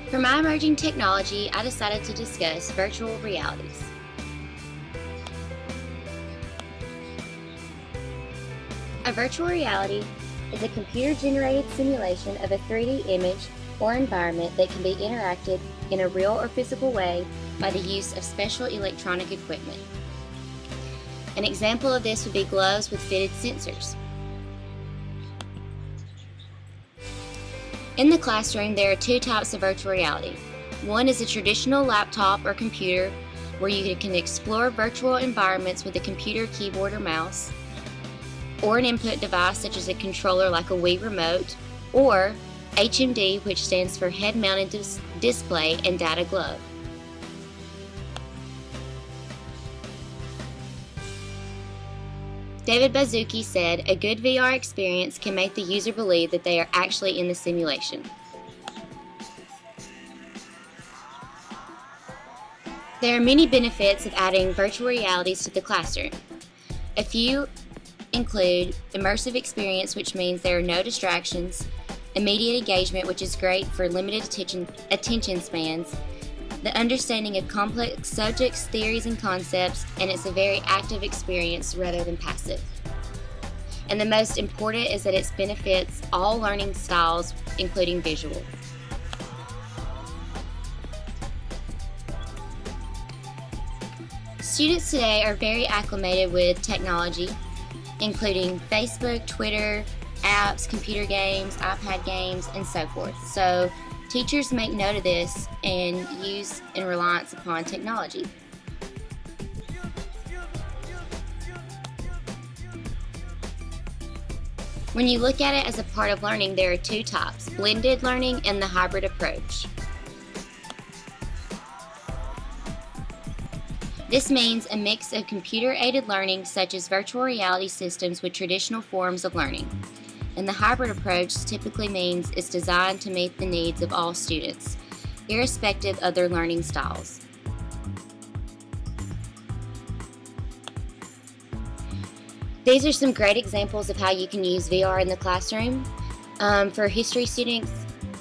For my emerging technology, I decided to discuss virtual realities. A virtual reality is a computer-generated simulation of a 3D image or environment that can be interacted in a real or physical way by the use of special electronic equipment. An example of this would be gloves with fitted sensors. In the classroom, there are two types of virtual reality. One is a traditional laptop or computer where you can explore virtual environments with a computer keyboard or mouse, or an input device such as a controller like a Wii remote, or HMD, which stands for head-mounted display and data glove. David Baszucki said, "A good VR experience can make the user believe that they are actually in the simulation." There are many benefits of adding virtual realities to the classroom. A few include immersive experience, which means there are no distractions, immediate engagement, which is great for limited attention spans, the understanding of complex subjects, theories, and concepts, and it's a very active experience rather than passive. And the most important is that it benefits all learning styles, including visual. Students today are very acclimated with technology, including Facebook, Twitter, apps, computer games, iPad games, and so forth. So teachers make note of this and use in reliance upon technology. When you look at it as a part of learning, there are two types: blended learning and the hybrid approach. This means a mix of computer-aided learning such as virtual reality systems with traditional forms of learning. And the hybrid approach typically means it's designed to meet the needs of all students, irrespective of their learning styles. These are some great examples of how you can use VR in the classroom. For history students,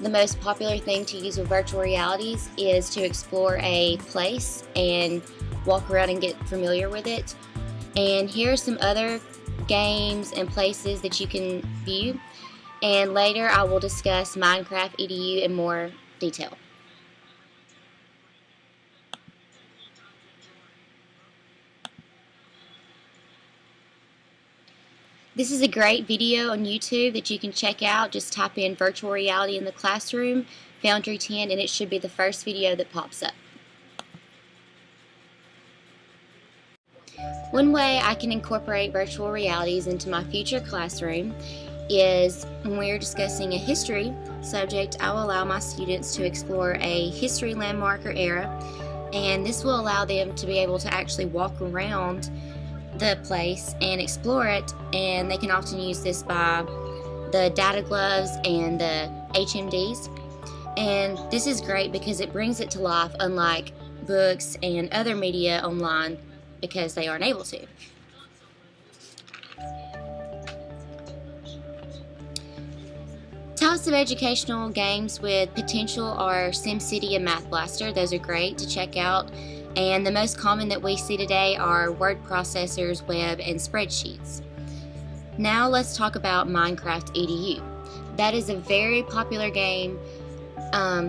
the most popular thing to use with virtual realities is to explore a place and walk around and get familiar with it. And here are some other games and places that you can view, and later I will discuss Minecraft EDU in more detail. This is a great video on YouTube that you can check out. Just type in virtual reality in the classroom, Foundry 10, and it should be the first video that pops up. One way I can incorporate virtual realities into my future classroom is when we're discussing a history subject, I will allow my students to explore a history landmark or era, and this will allow them to be able to actually walk around the place and explore it, and they can often use this by the data gloves and the HMDs. And this is great because it brings it to life, unlike books and other media online, because they aren't able to. Types of educational games with potential are SimCity and Math Blaster. Those are great to check out. And the most common that we see today are word processors, web, and spreadsheets. Now let's talk about Minecraft EDU. That is a very popular game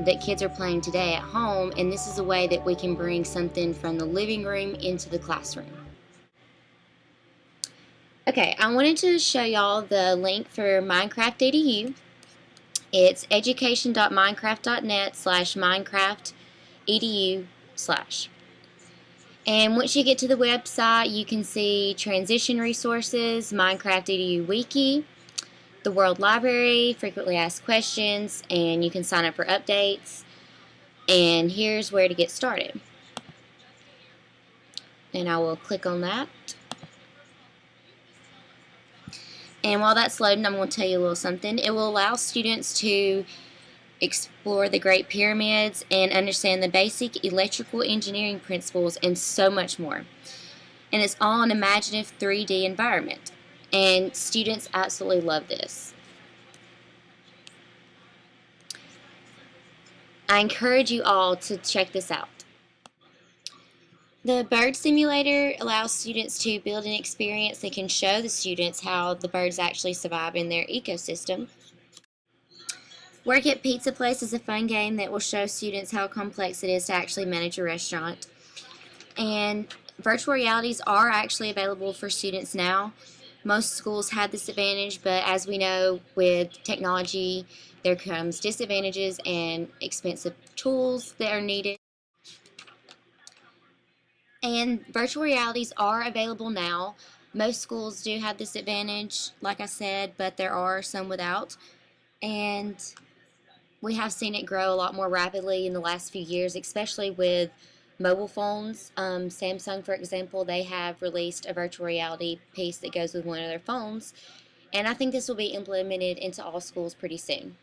that kids are playing today at home, and this is a way that we can bring something from the living room into the classroom. Okay, I wanted to show y'all the link for Minecraft EDU. It's education.minecraft.net/minecraftedu/. And once you get to the website, you can see transition resources, Minecraft EDU Wiki, the World Library, frequently asked questions, and you can sign up for updates. And here's where to get started. And I will click on that. And while that's loading, I'm going to tell you a little something. It will allow students to explore the Great Pyramids and understand the basic electrical engineering principles and so much more. And it's all an imaginative 3D environment. And students absolutely love this. I encourage you all to check this out. The bird simulator allows students to build an experience that can show the students how the birds actually survive in their ecosystem. Work at Pizza Place is a fun game that will show students how complex it is to actually manage a restaurant. And virtual realities are actually available for students now. Most schools have this advantage, but as we know, with technology, there comes disadvantages and expensive tools that are needed. And virtual realities are available now. Most schools do have this advantage, like I said, but there are some without. And we have seen it grow a lot more rapidly in the last few years, especially with mobile phones. Samsung, for example, they have released a virtual reality piece that goes with one of their phones. And I think this will be implemented into all schools pretty soon.